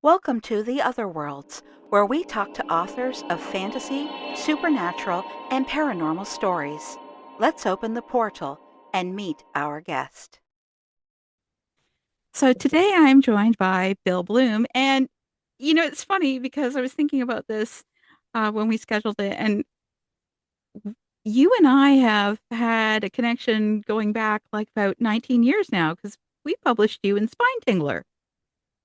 Welcome to the Otherworlds, where we talk to authors of fantasy, supernatural, and paranormal stories. Let's open the portal and meet our guest. So today I'm joined by Bill Blume, and it's funny because I was thinking about this when we scheduled it, and you and I have had a connection going back like about 19 years now because we published you in Spine Tingler.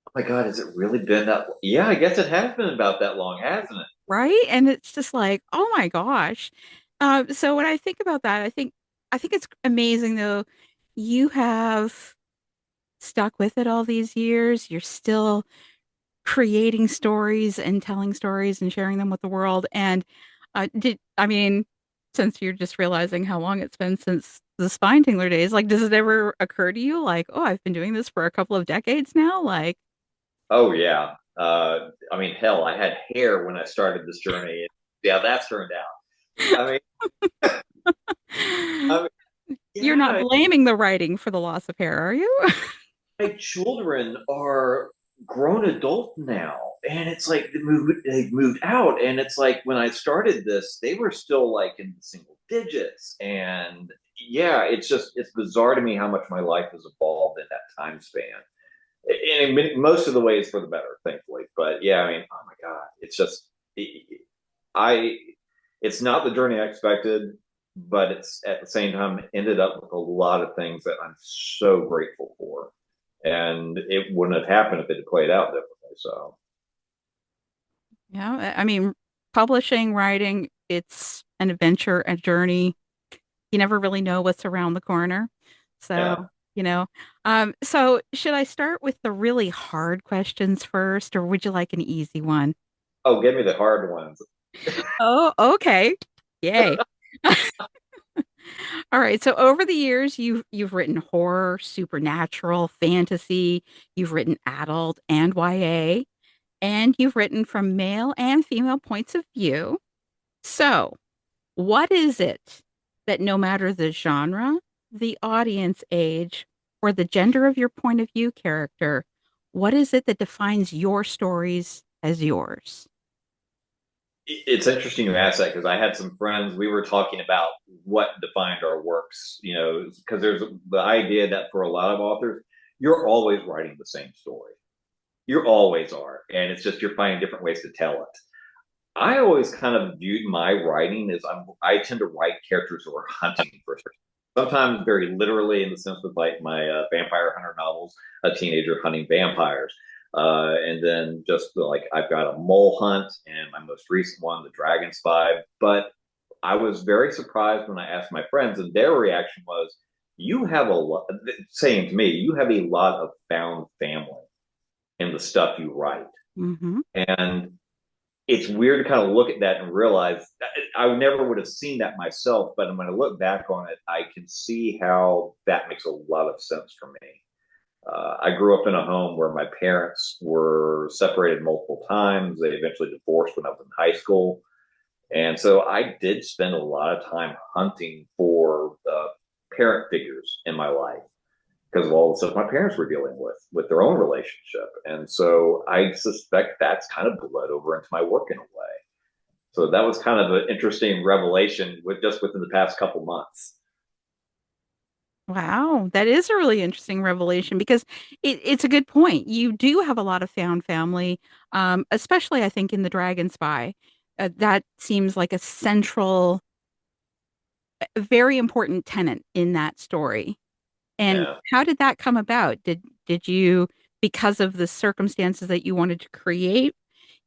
Oh my God, has it really been that? Yeah, I guess it has been about that long, hasn't it? Right? And it's just like, oh my gosh. So when I think about that, I think it's amazing though. You have stuck with it all these years. You're still creating stories and telling stories and sharing them with the world. And since you're just realizing how long it's been since the Spine Tingler days, like, does it ever occur to you, like, oh, I've been doing this for a couple of decades now? Like, Oh yeah. I mean, hell, I had hair when I started this journey. And yeah, that's turned out. I mean, I mean, you're not yeah, blaming the writing for the loss of hair, are you? my children are grown adult now, and it's like they've moved out, and it's like when I started this, they were still like in the single digits, and yeah, it's bizarre to me how much my life has evolved in that time span. And most of the ways for the better, thankfully. But yeah, I mean, oh my God, it's just I. It's not the journey I expected, but it's at the same time ended up with a lot of things that I'm so grateful for, and it wouldn't have happened if it had played out differently. So Yeah, I mean, publishing, writing, it's an adventure, a journey. You never really know what's around the corner. yeah. So, so should I start with the really hard questions first, or would you like an easy one? Oh, give me the hard ones. Oh, okay. Yay. All right. So over the years, you've written horror, supernatural, fantasy, you've written adult and YA, and you've written from male and female points of view. So, what is it that no matter the genre, the audience age, or the gender of your point of view character, what is it that defines your stories as yours? It's interesting you ask that because I had some friends. We were talking about what defined our works. Because there's the idea that for a lot of authors, you're always writing the same story. You always are, and it's just you're finding different ways to tell it. I always kind of viewed my writing as I tend to write characters who are hunting for sometimes very literally in the sense of like my vampire hunter novels, a teenager hunting vampires. And then just like I've got a mole hunt and my most recent one, the Dragon Spy. But I was very surprised when I asked my friends, and their reaction was, you have a lot, saying to me, you have a lot of found family in the stuff you write. Hmm. And it's weird to kind of look at that and realize I never would have seen that myself. But when I look back on it, I can see how that makes a lot of sense for me. I grew up in a home where my parents were separated multiple times. They eventually divorced when I was in high school. And so I did spend a lot of time hunting for parent figures in my life because of all the stuff my parents were dealing with their own relationship. And so I suspect that's kind of bled over into my work in a way. So that was kind of an interesting revelation with just within the past couple months. Wow, that is a really interesting revelation because it's a good point. You do have a lot of found family, especially I think in the Dragon Spy. That seems like a central, very important tenet in that story. And Yeah. how did that come about? Did you, because of the circumstances that you wanted to create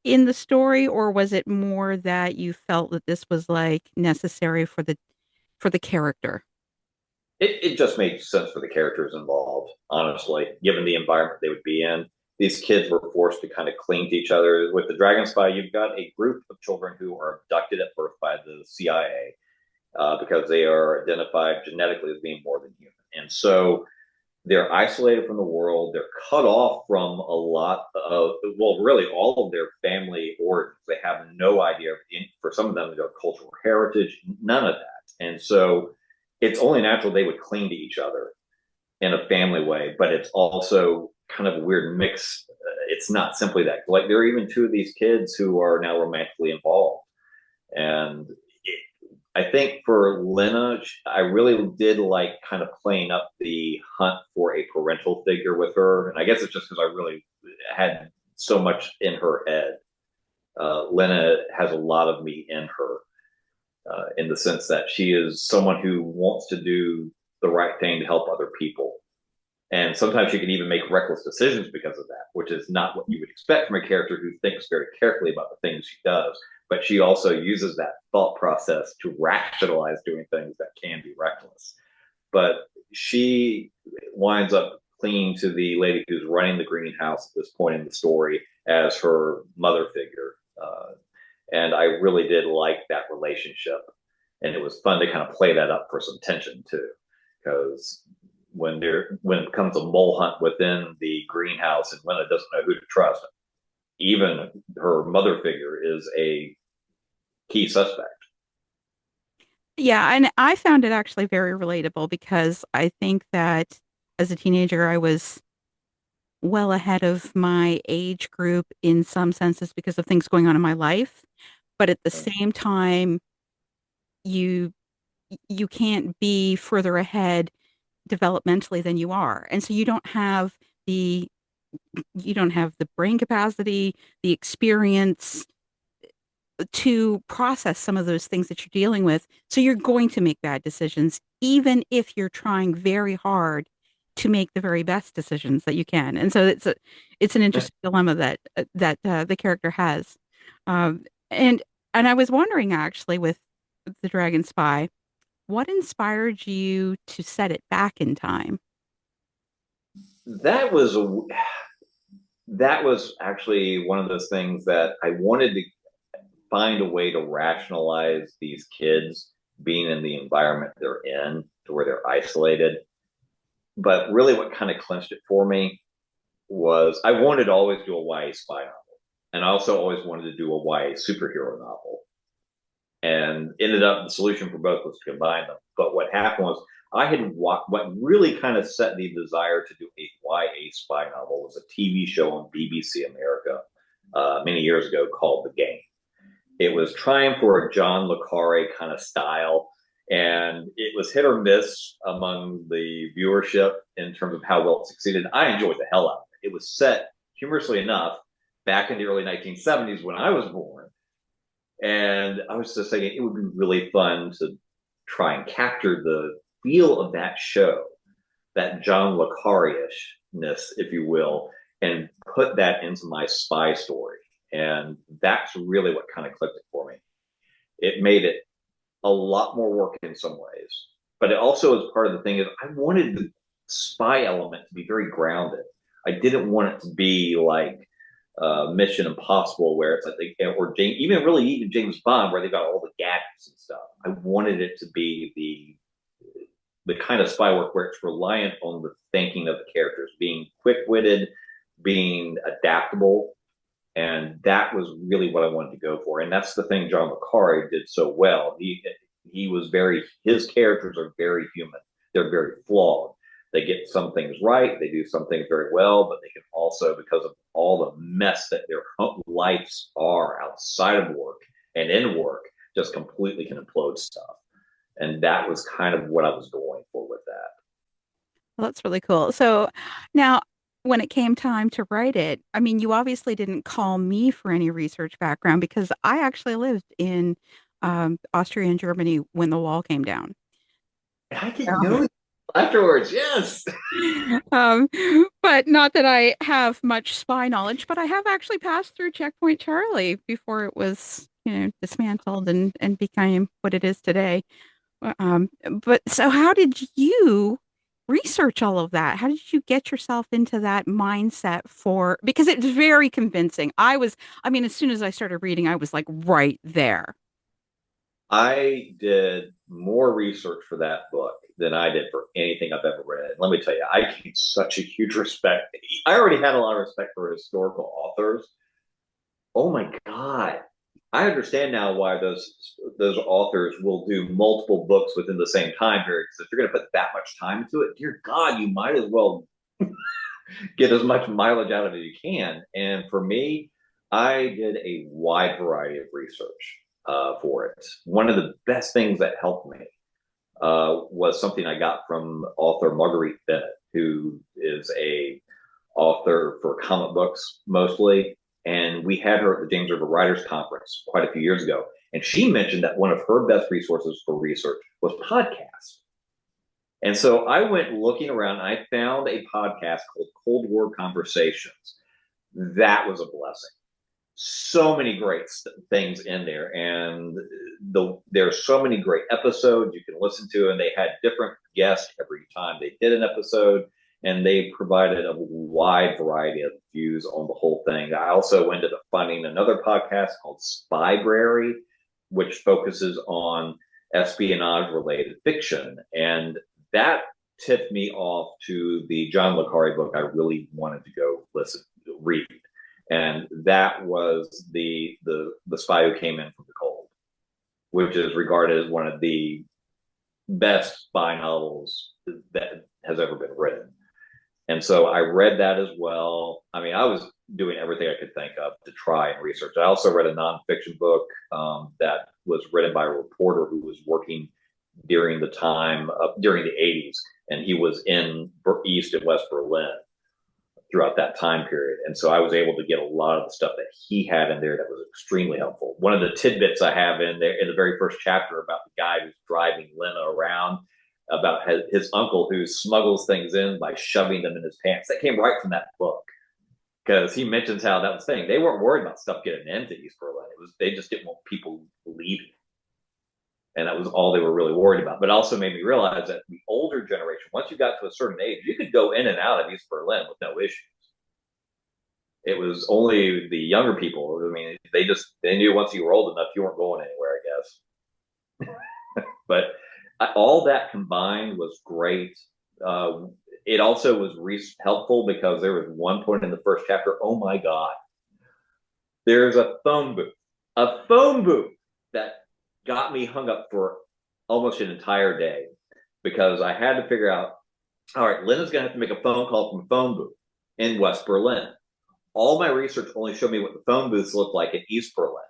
in the story, or was it more that you felt that this was like necessary for the character? It just made sense for the characters involved, honestly, given the environment they would be in. These kids were forced to kind of cling to each other. With the Dragon Spy, you've got a group of children who are abducted at birth by the CIA because they are identified genetically as being more than human. And so they're isolated from the world. They're cut off from a lot of, well, really all of their family origins. They have no idea, for some of them, their cultural heritage, none of that. And so it's only natural they would cling to each other in a family way, but it's also kind of weird mix. It's not simply that. Like there are even two of these kids who are now romantically involved, and I think for Lena, I really did like kind of playing up the hunt for a parental figure with her, and I guess it's just because I really had so much in her head. Lena has a lot of me in her, in the sense that she is someone who wants to do the right thing to help other people. And sometimes she can even make reckless decisions because of that, which is not what you would expect from a character who thinks very carefully about the things she does. But she also uses that thought process to rationalize doing things that can be reckless. But she winds up clinging to the lady who's running the greenhouse at this point in the story as her mother figure. And I really did like that relationship. And it was fun to kind of play that up for some tension too. Because when it comes a mole hunt within the greenhouse and Lena doesn't know who to trust, even her mother figure is a key suspect. Yeah, and I found it actually very relatable because I think that as a teenager, I was well ahead of my age group in some senses because of things going on in my life. But at the same time, you you can't be further ahead developmentally than you are. And so the you don't have the brain capacity, the experience to process some of those things that you're dealing with. So you're going to make bad decisions, even if you're trying very hard to make the very best decisions that you can. And so it's an interesting dilemma that the character has. Um, and and I was wondering actually with the Dragon Spy, what inspired you to set it back in time? That was that was actually one of those things that I wanted to find a way to rationalize these kids being in the environment they're in, to where they're isolated. But really, what kind of clinched it for me was I wanted to always do a YA spy novel, and I also always wanted to do a YA superhero novel. And ended up the solution for both was to combine them. But what happened was I had what really kind of set the desire to do a YA spy novel was a TV show on BBC America many years ago called The Game. It was trying for a John le Carre kind of style, and it was hit or miss among the viewership in terms of how well it succeeded. I enjoyed the hell out of it. It was set, humorously enough, back in the early 1970s when I was born. And I was just thinking it would be really fun to try and capture the feel of that show, that John le Carre-ishness, if you will, and put that into my spy story. And that's really what kind of clicked it for me. It made it a lot more work in some ways, but it also is part of the thing is I wanted the spy element to be very grounded. I didn't want it to be like Mission Impossible, where it's like, or even really even James Bond, where they've got all the gadgets and stuff. I wanted it to be the kind of spy work where it's reliant on the thinking of the characters, being quick witted, being adaptable, and that was really what I wanted to go for. And that's the thing John le Carre did so well. He was very his characters are very human. They're very flawed. They get some things right, they do some things very well, but they can also, because of all the mess that their lives are outside of work and in work, just completely can implode stuff. And that was kind of what I was going for with that. Well, that's really cool. So now, when it came time to write it, I mean, you obviously didn't call me for any research background because I actually lived in Austria and Germany when the wall came down. I didn't know afterwards. Yes. Um, but not that I have much spy knowledge, but I have actually passed through Checkpoint Charlie before it was, dismantled and became what it is today. But so how did you research all of that? How did you get yourself into that mindset because it's very convincing. I mean, as soon as I started reading, I was like right there. I did more research for that book than I did for anything I've ever read. Let me tell you, I gained such a huge respect. I already had a lot of respect for historical authors. Oh my God. I understand now why those authors will do multiple books within the same time period. Because if you're going to put that much time into it, dear God, you might as well get as much mileage out of it as you can. And for me, I did a wide variety of research for it. One of the best things that helped me was something I got from author Marguerite Bennett, who is a author for comic books mostly. And we had her at the James River Writers Conference quite a few years ago. And she mentioned that one of her best resources for research was podcasts. And so I went looking around and I found a podcast called Cold War Conversations. That was a blessing. So many great things in there, and there's so many great episodes you can listen to, and they had different guests every time they did an episode, and they provided a wide variety of views on the whole thing. I also ended up finding another podcast called Spybrary, which focuses on espionage related fiction, and that tipped me off to the John le Carre book I really wanted to go read, and that was the Spy Who Came In from the Cold, which is regarded as one of the best spy novels that has ever been written. And so I read that as well. I mean, I was doing everything I could think of to try and research. I also read a nonfiction book that was written by a reporter who was working during the time during the 80s, and he was in East and West Berlin throughout that time period. And so I was able to get a lot of the stuff that he had in there that was extremely helpful. One of the tidbits I have in there in the very first chapter about the guy who's driving Lena around, about his uncle who smuggles things in by shoving them in his pants. That came right from that book, because he mentions how that was the thing. They weren't worried about stuff getting into East Berlin. It was they just didn't want people leaving. And that was all they were really worried about. But also made me realize that the older generation, once you got to a certain age, you could go in and out of East Berlin with no issues. It was only the younger people. I mean, they knew once you were old enough, you weren't going anywhere, I guess. But all that combined was great. It also was helpful because there was one point in the first chapter. Oh my God, there's a phone booth that got me hung up for almost an entire day, because I had to figure out, all right, Lena's going to have to make a phone call from a phone booth in West Berlin. All my research only showed me what the phone booths looked like in East Berlin.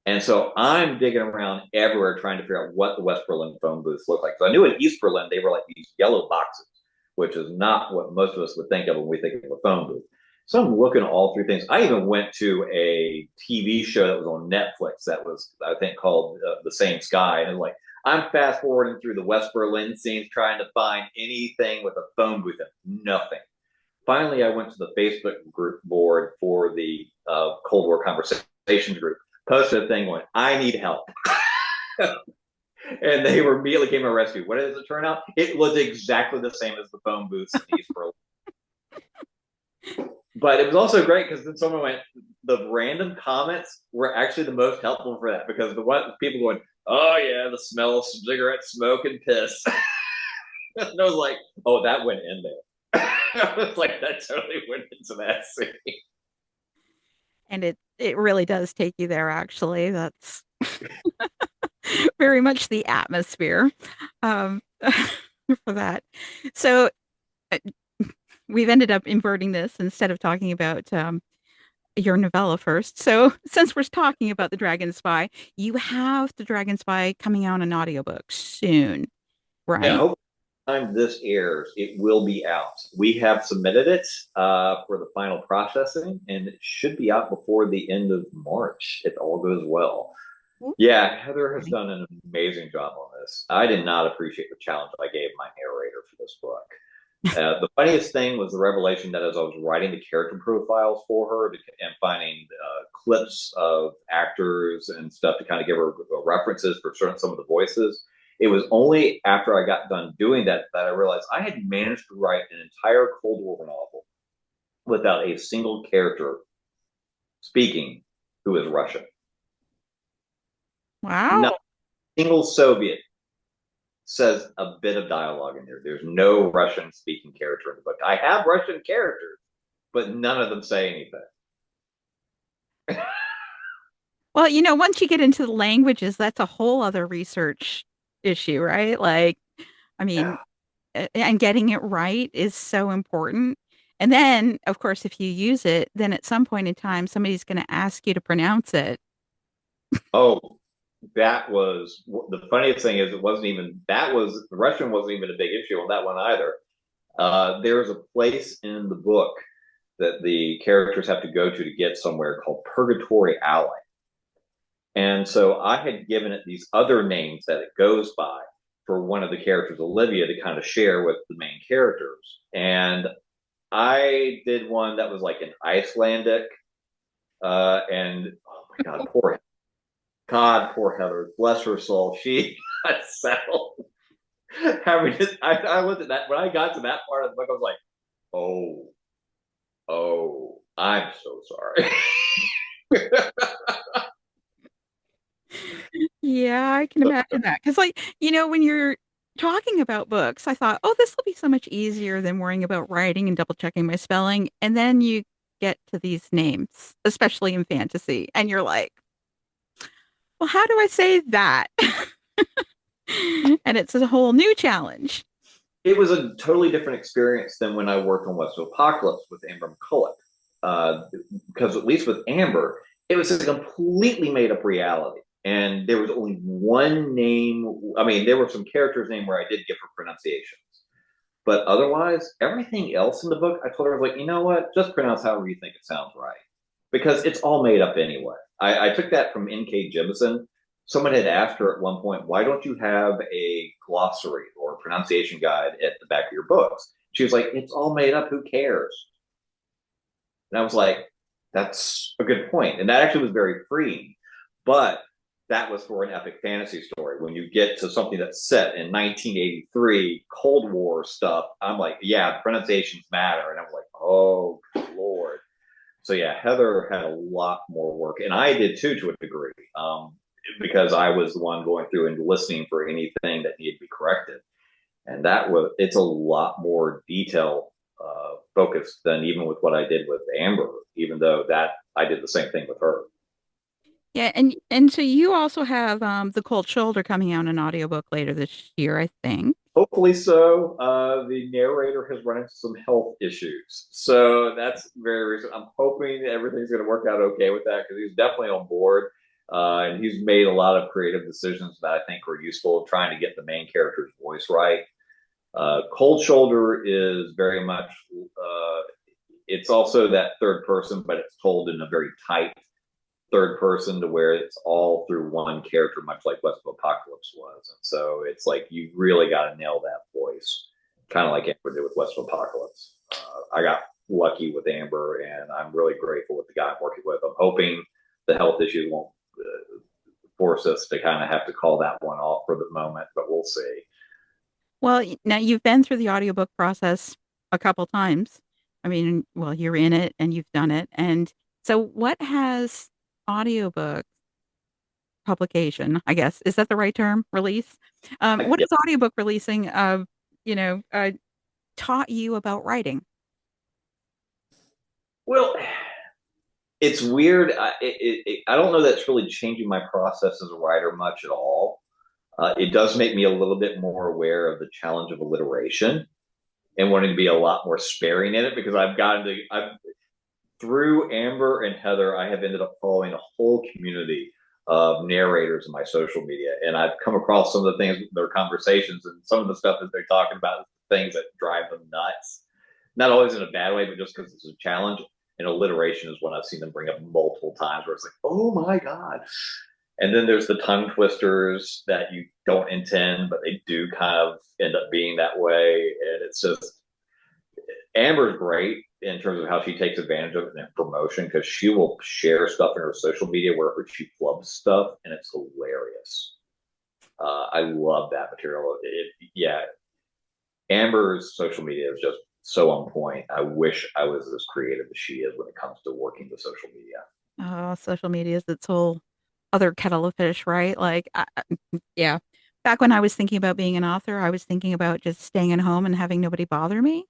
And so I'm digging around everywhere trying to figure out what the West Berlin phone booths look like. So I knew in East Berlin, they were like these yellow boxes, which is not what most of us would think of when we think of a phone booth. So I'm looking at all three things. I even went to a TV show that was on Netflix that was, I think, called The Same Sky. And like, I'm fast forwarding through the West Berlin scenes trying to find anything with a phone booth in. Nothing. Finally, I went to the Facebook group board for the Cold War Conversations group, posted a thing going, I need help. And they were immediately came to my rescue. What does it turn out? It was exactly the same as the phone booths in East Berlin. But it was also great because then someone went, the random comments were actually the most helpful for that, because people going, oh yeah, the smell of cigarette smoke and piss. And I was like, oh, that went in there. I was like, that totally went into that scene. And it really does take you there, actually. That's very much the atmosphere um, for that. So uh, we've ended up inverting this instead of talking about your novella first. So since we're talking about The Dragon Spy, you have The Dragon Spy coming out in audiobook soon, Yeah, right? hopefully by the time this airs, it will be out. We have submitted it for the final processing, and it should be out before the end of March if all goes well. Ooh, Yeah, Heather has exciting. done an amazing job on this. I did not appreciate the challenge I gave my narrator for this book. The funniest thing was the revelation that as I was writing the character profiles for her and finding clips of actors and stuff to kind of give her references for some of the voices, it was only after I got done doing that that I realized I had managed to write an entire Cold War novel without a single character speaking who is Russian. Not Wow. a single Soviet says a bit of dialogue in there. There's no Russian speaking character in the book. I have Russian characters, but none of them say anything. Well, once you get into the languages, that's a whole other research issue, right? Like, I mean, and getting it right is so important. And then, of course, if you use it, then at some point in time, somebody's going to ask you to pronounce it. Oh, that was the funniest thing is it wasn't even that was the Russian wasn't even a big issue on that one either. There is a place in the book that the characters have to go to get somewhere called Purgatory Alley. And so I had given it these other names that it goes by for one of the characters, Olivia, to kind of share with the main characters. And I did one that was like an Icelandic, and oh my poor Heather, bless her soul, she got settled. I looked at that when I got to that part of the book. I was like, oh, oh, I'm so sorry. Yeah, I can imagine that. Because, like, when you're talking about books, I thought, oh, this will be so much easier than worrying about writing and double checking my spelling. And then you get to these names, especially in fantasy, and you're like, well, how do I say that? And it's a whole new challenge. It was a totally different experience than when I worked on West of Apocalypse with Amber McCulloch. Because at least with Amber, it was a completely made up reality. And there was only one name. I mean, there were some characters' name where I did give her pronunciations. But otherwise, everything else in the book, I told her, I was like, you know what? Just pronounce however you think it sounds right. Because it's all made up anyway. I took that from N.K. Jemisin. Someone had asked her at one point, why don't you have a glossary or a pronunciation guide at the back of your books? She was like, it's all made up. Who cares? And I was like, that's a good point. And that actually was very freeing. But that was for an epic fantasy story. When you get to something that's set in 1983, Cold War stuff, I'm like, yeah, pronunciations matter. And I was like, oh, Lord. So yeah, Heather had a lot more work, and I did too to a degree, because I was the one going through and listening for anything that needed to be corrected, and it's a lot more detail focused than even with what I did with Amber. Even though that I did the same thing with her. Yeah, and so you also have The Cold Shoulder coming out in an audiobook later this year, I think. Hopefully so. The narrator has run into some health issues, so that's very recent. I'm hoping everything's going to work out okay with that because he's definitely on board, and he's made a lot of creative decisions that I think were useful, trying to get the main character's voice right. Cold Shoulder is very much. It's also that third person, but it's told in a very tight third person to where it's all through one character, much like West of Apocalypse was. And so it's like you really got to nail that voice, kind of like Amber did with West of Apocalypse. I got lucky with Amber, and I'm really grateful with the guy I'm working with. I'm hoping the health issues won't force us to kind of have to call that one off for the moment, but we'll see. Well, now you've been through the audiobook process a couple times. I mean, well, you're in it and you've done it. And so what has audiobook publication, I guess, is that the right term? Release? What Yep. has audiobook releasing you know, uh, taught you about writing? Well, it's weird. I don't know that it's really changing my process as a writer much at all. It does make me a little bit more aware of the challenge of alliteration and wanting to be a lot more sparing in it because I've through Amber and Heather, I have ended up following a whole community of narrators in my social media, and I've come across some of the things, their conversations, and some of the stuff that they're talking about, things that drive them nuts. Not always in a bad way, but just because it's a challenge. And alliteration is one I've seen them bring up multiple times, where it's like, oh my god. And then there's the tongue twisters that you don't intend, but they do kind of end up being that way. And it's just Amber's great in terms of how she takes advantage of it in promotion because she will share stuff in her social media where she flubs stuff, and it's hilarious. I love that material. Yeah, Amber's social media is just so on point. I wish I was as creative as she is when it comes to working with social media. Oh, social media is its whole other kettle of fish, right? Like, yeah. Back when I was thinking about being an author, I was thinking about just staying at home and having nobody bother me.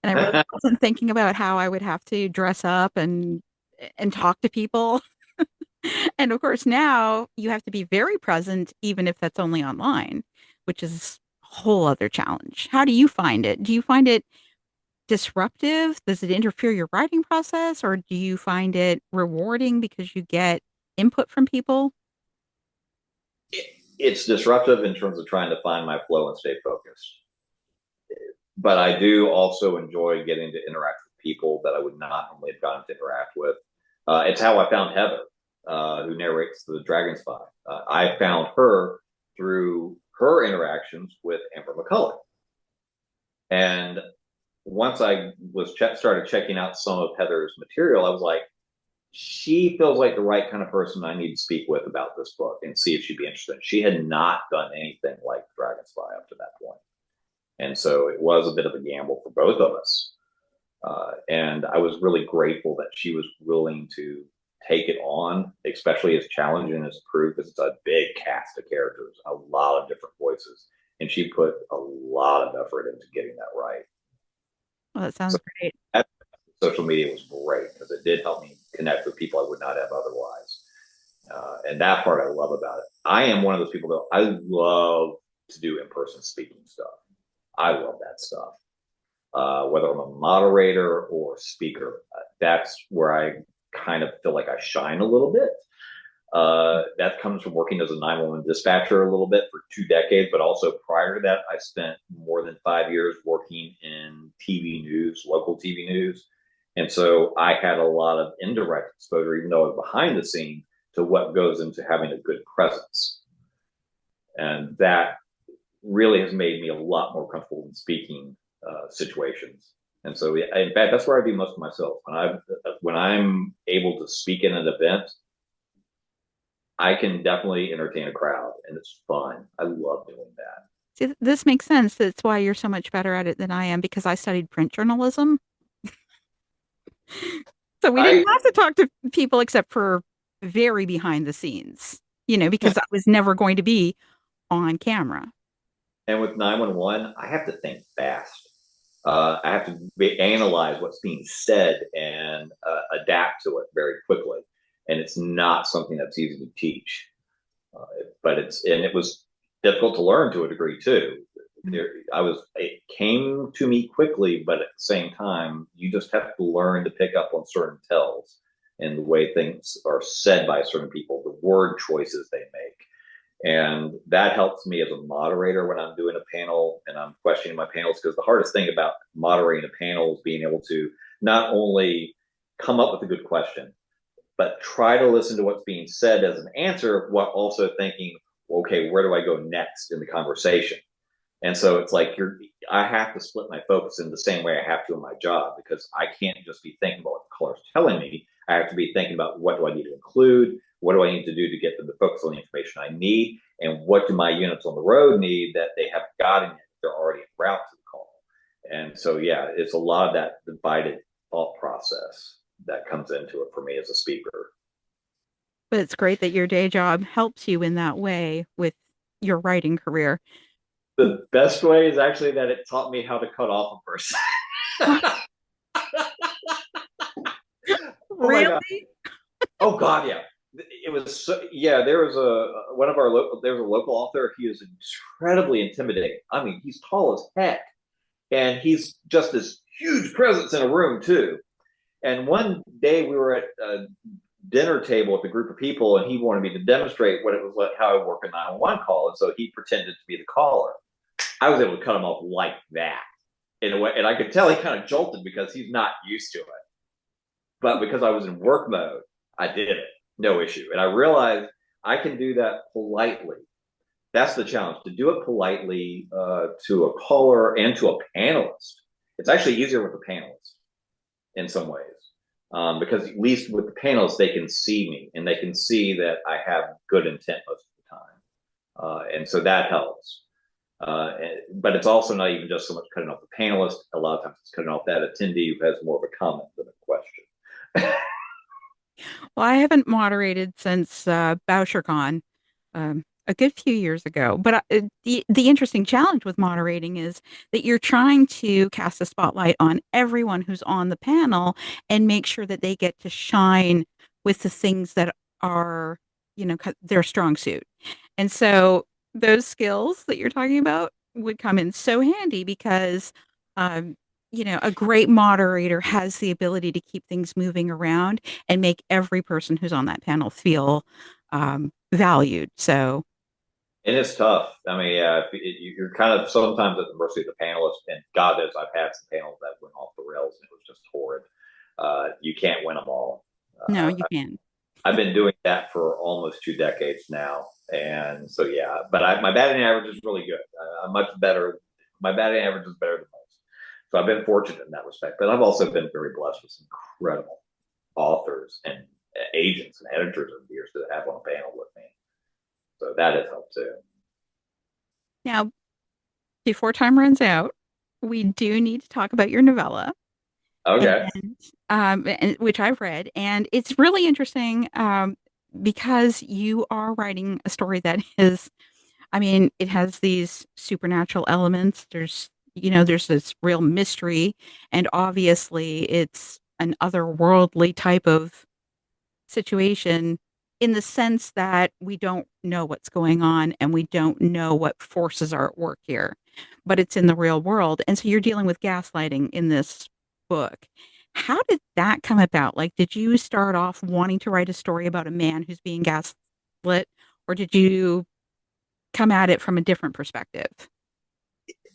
And I really wasn't thinking about how I would have to dress up and talk to people. And of course, now you have to be very present, even if that's only online, which is a whole other challenge. How do you find it? Do you find it disruptive? Does it interfere your writing process, or do you find it rewarding because you get input from people? It's disruptive in terms of trying to find my flow and stay focused. But I do also enjoy getting to interact with people that I would not normally have gotten to interact with. It's how I found Heather, who narrates the Dragon Spy. I found her through her interactions with Amber McCullough. And once I started checking out some of Heather's material, I was like, she feels like the right kind of person I need to speak with about this book and see if she'd be interested. She had not done anything like Dragon Spy up to that point. And so it was a bit of a gamble for both of us. And I was really grateful that she was willing to take it on, especially as challenging as it proved, because it's a big cast of characters, a lot of different voices. And she put a lot of effort into getting that right. Well, that So sounds great. that social media was great because it did help me connect with people I would not have otherwise. And that part I love about it. I am one of those people that I love to do in person speaking stuff. I love that stuff. Whether I'm a moderator or speaker, that's where I kind of feel like I shine a little bit. That comes from working as a 911 dispatcher a little bit for 2 decades, but also prior to that, I spent more than 5 years working in TV news, local TV news. And so I had a lot of indirect exposure, even though I was behind the scene, to what goes into having a good presence. And that really has made me a lot more comfortable in speaking situations. And so, in fact, that's where I do most of myself. When I'm able to speak in an event, I can definitely entertain a crowd, and it's fun. I love doing that. See, this makes sense. That's why you're so much better at it than I am because I studied print journalism. So we didn't I have to talk to people except for very behind the scenes, because I was never going to be on camera. and with 911, I have to think fast. I have to analyze what's being said and adapt to it very quickly. And it's not something that's easy to teach. But it was difficult to learn to a degree too. It came to me quickly, but at the same time, you just have to learn to pick up on certain tells and the way things are said by certain people, the word choices they make. And that helps me as a moderator when I'm doing a panel and I'm questioning my panels, because the hardest thing about moderating a panel is being able to not only come up with a good question, but try to listen to what's being said as an answer while also thinking, okay, where do I go next in the conversation? And so it's like I have to split my focus in the same way I have to in my job, because I can't just be thinking about what the caller's telling me. I have to be thinking about what do I need to include? What do I need to do to get them to focus on the information I need? And what do my units on the road need that they haven't gotten yet? They're already en route to the call. And so, yeah, it's a lot of that divided thought process that comes into it for me as a speaker. But it's great that your day job helps you in that way with your writing career. The best way is actually that it taught me how to cut off a person. Oh my God. Really? Oh God, yeah. It was yeah. There was there was a local author. He is incredibly intimidating. I mean, he's tall as heck, and he's just this huge presence in a room too. And one day we were at a dinner table with a group of people, and he wanted me to demonstrate what it was like, how I work a 911 call, and so he pretended to be the caller. I was able to cut him off like that in a way, and I could tell he kind of jolted because he's not used to it. But because I was in work mode, I did it, no issue. And I realized I can do that politely. That's the challenge, to do it politely to a caller and to a panelist. It's actually easier with a panelist in some ways, because at least with the panelists, they can see me and they can see that I have good intent most of the time. And so that helps. But it's also not even just so much cutting off the panelist. A lot of times it's cutting off that attendee who has more of a comment than a question. Well, I haven't moderated since BoucherCon a good few years ago. But the interesting challenge with moderating is that you're trying to cast a spotlight on everyone who's on the panel and make sure that they get to shine with the things that are, their strong suit. And so those skills that you're talking about would come in so handy because, um, a great moderator has the ability to keep things moving around and make every person who's on that panel feel valued. So, And it's tough. I mean, you're kind of sometimes at the mercy of the panelists. And God knows I've had some panels that went off the rails and it was just horrid. You can't win them all. no, Uh, you can. I've been doing that for almost 2 decades now, and so yeah. But my batting average is really good. I'm much better. My batting average is better than most. So I've been fortunate in that respect. But I've also been very blessed with some incredible authors and agents and editors over the years that have on a panel with me. So that has helped too. Now, before time runs out, we do need to talk about your novella, Okay. and which I've read, and it's really interesting because you are writing a story that is, I mean, it has these supernatural elements. There's this real mystery, and obviously, it's an otherworldly type of situation in the sense that we don't know what's going on and we don't know what forces are at work here, but it's in the real world. And so you're dealing with gaslighting in this book. How did that come about? Like, did you start off wanting to write a story about a man who's being gaslit, or did you come at it from a different perspective?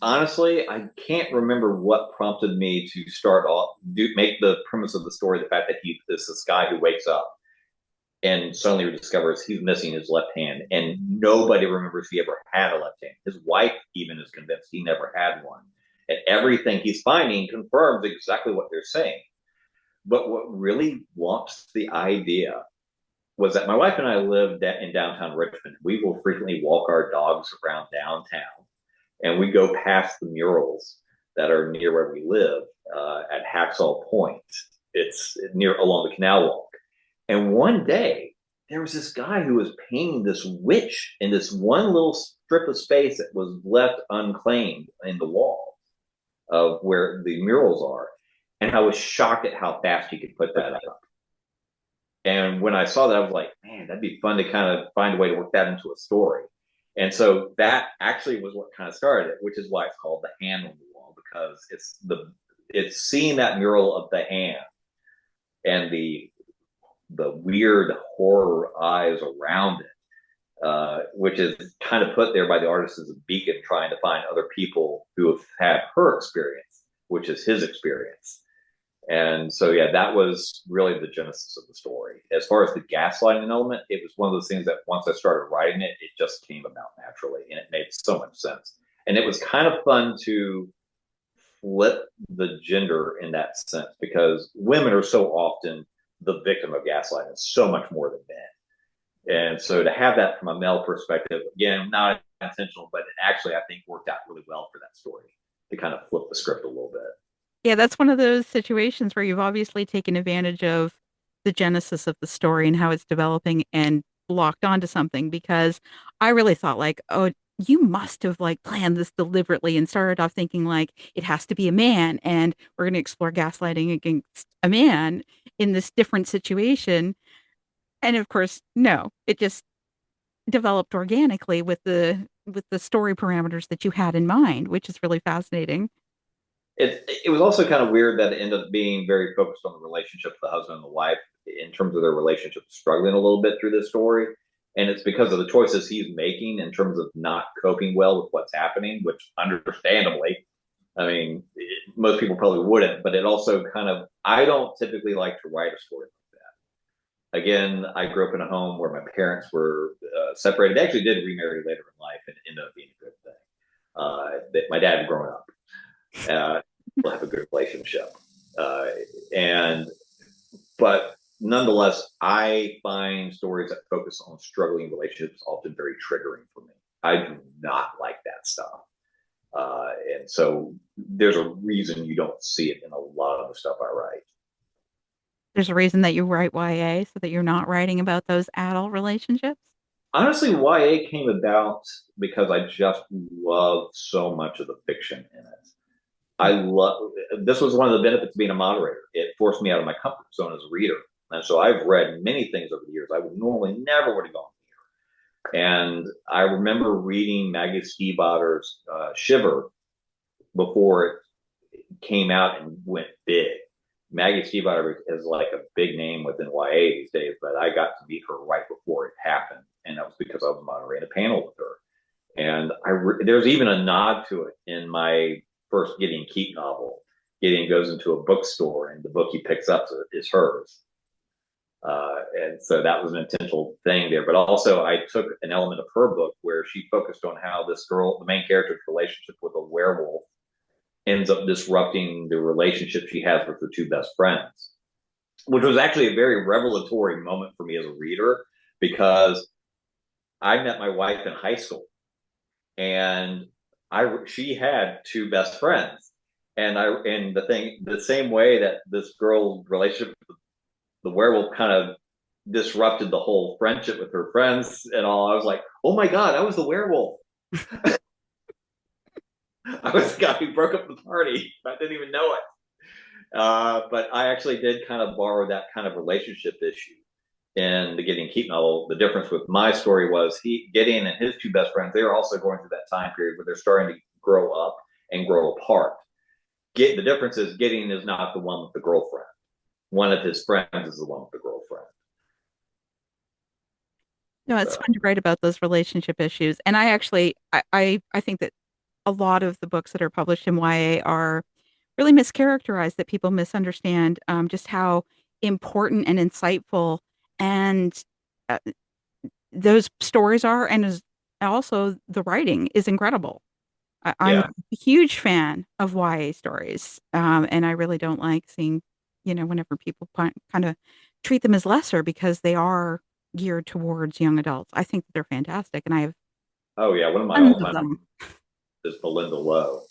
Honestly, I can't remember what prompted me to start off make the premise of the story the fact that he is this guy who wakes up and suddenly discovers he's missing his left hand, and nobody remembers he ever had a left hand. His wife even is convinced he never had one, and everything he's finding confirms exactly what they're saying. But what really wants the idea was that my wife and I lived in downtown Richmond. We will frequently walk our dogs around downtown, and we go past the murals that are near where we live at Hacksaw Point. It's near along the canal walk. And one day, there was this guy who was painting this witch in this one little strip of space that was left unclaimed in the wall of where the murals are. And I was shocked at how fast he could put that up. And when I saw that, I was like, man, that'd be fun to kind of find a way to work that into a story. And so that actually was what kind of started it, which is why it's called The Hand on the Wall, because it's seeing that mural of the hand and the weird horror eyes around it, which is kind of put there by the artist as a beacon, trying to find other people who have had her experience, which is his experience. And so, yeah, that was really the genesis of the story. As far as the gaslighting element, it was one of those things that once I started writing it, it just came about naturally and it made so much sense. And it was kind of fun to flip the gender in that sense because women are so often the victim of gaslighting, so much more than men. And so to have that from a male perspective, again, not intentional, but it actually, I think, worked out really well for that story to kind of flip the script a little bit. Yeah, that's one of those situations where you've obviously taken advantage of the genesis of the story and how it's developing and locked onto something because I really thought like, oh, you must have like planned this deliberately and started off thinking like it has to be a man and we're going to explore gaslighting against a man in this different situation. And of course, no, it just developed organically with the story parameters that you had in mind, which is really fascinating. It was also kind of weird that it ended up being very focused on the relationship of the husband and the wife in terms of their relationship struggling a little bit through this story. And it's because of the choices he's making in terms of not coping well with what's happening, which understandably, I mean, most people probably wouldn't, but it also kind of, I don't typically like to write a story like that. Again, I grew up in a home where my parents were separated. They actually did remarry later in life and it ended up being a good thing. My dad had grown up. We'll have a good relationship. Uh, and but nonetheless, I find stories that focus on struggling relationships often very triggering for me. I do not like that stuff. And so there's a reason you don't see it in a lot of the stuff I write. There's a reason that you write YA so that you're not writing about those adult relationships. Honestly, YA came about because I just love so much of the fiction in it. I love this was one of the benefits of being a moderator. It forced me out of my comfort zone as a reader. And so I've read many things over the years I would normally never would have gone near. And I remember reading Maggie Stiefvater's Shiver before it came out and went big. Maggie Stiefvater is like a big name within YA these days, but I got to meet her right before it happened, and that was because I was moderating a panel with her. And there's even a nod to it in my first Gideon Keep novel. Gideon goes into a bookstore, and the book he picks up is hers. And so that was an intentional thing there. But also, I took an element of her book where she focused on how this girl, the main character's relationship with a werewolf, ends up disrupting the relationship she has with her two best friends, which was actually a very revelatory moment for me as a reader because I met my wife in high school, and she had two best friends, and the same way that this girl's relationship with the werewolf kind of disrupted the whole friendship with her friends and all. I was like, oh my god, I was the werewolf. I was the guy who broke up the party. I didn't even know it. But I actually did kind of borrow that kind of relationship issue in the Gideon Keep novel. The difference with my story was Gideon and his two best friends, they were also going through that time period where they're starting to grow up and grow apart. The difference is Gideon is not the one with the girlfriend. One of his friends is the one with the girlfriend. No, it's So fun to write about those relationship issues. And I actually, I think that a lot of the books that are published in YA are really mischaracterized, that people misunderstand just how important and insightful and uh, those stories are, and is also the writing is incredible. I'm yeah. a huge fan of YA stories, and I really don't like seeing, whenever people kind of treat them as lesser because they are geared towards young adults. I think that they're fantastic, and I have Oh yeah. One of my tons all of time them. is Belinda Lowe.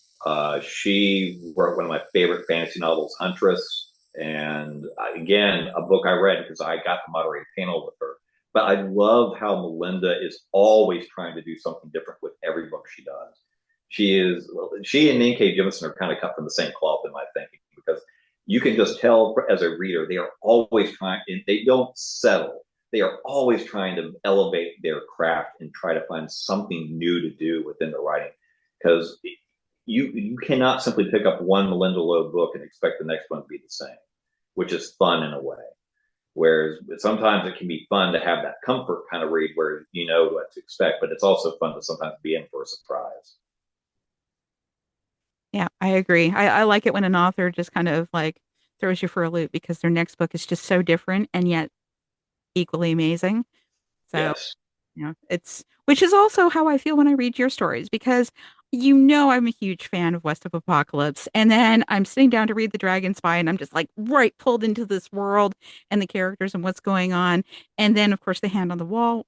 She wrote one of my favorite fantasy novels, Huntress, and again, a book I read because I got to moderate a panel with her. But I love how Melinda is always trying to do something different with every book she does. She and N.K. Jemisin are kind of cut from the same cloth in my thinking because you can just tell as a reader they are always trying. They don't settle. They are always trying to elevate their craft and try to find something new to do within the writing because you cannot simply pick up one Melinda Lowe book and expect the next one to be the same, which is fun in a way. Whereas sometimes it can be fun to have that comfort kind of read where you know what to expect, but it's also fun to sometimes be in for a surprise. Yeah, I agree. I like it when an author just kind of like throws you for a loop because their next book is just so different and yet equally amazing. So, Yes. it's which is also how I feel when I read your stories because I'm a huge fan of West of Apocalypse. And then I'm sitting down to read The Dragon Spy and I'm just like right pulled into this world and the characters and what's going on. And then, of course, The Hand on the Wall,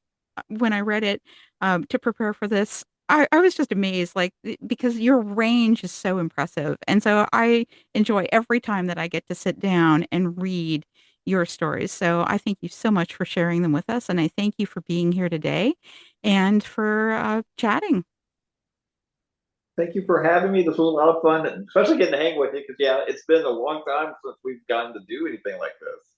when I read it to prepare for this, I was just amazed, like, because your range is so impressive. And so I enjoy every time that I get to sit down and read your stories. So I thank you so much for sharing them with us. And I thank you for being here today and for chatting. Thank you for having me. This was a lot of fun, especially getting to hang with you because, yeah, it's been a long time since we've gotten to do anything like this.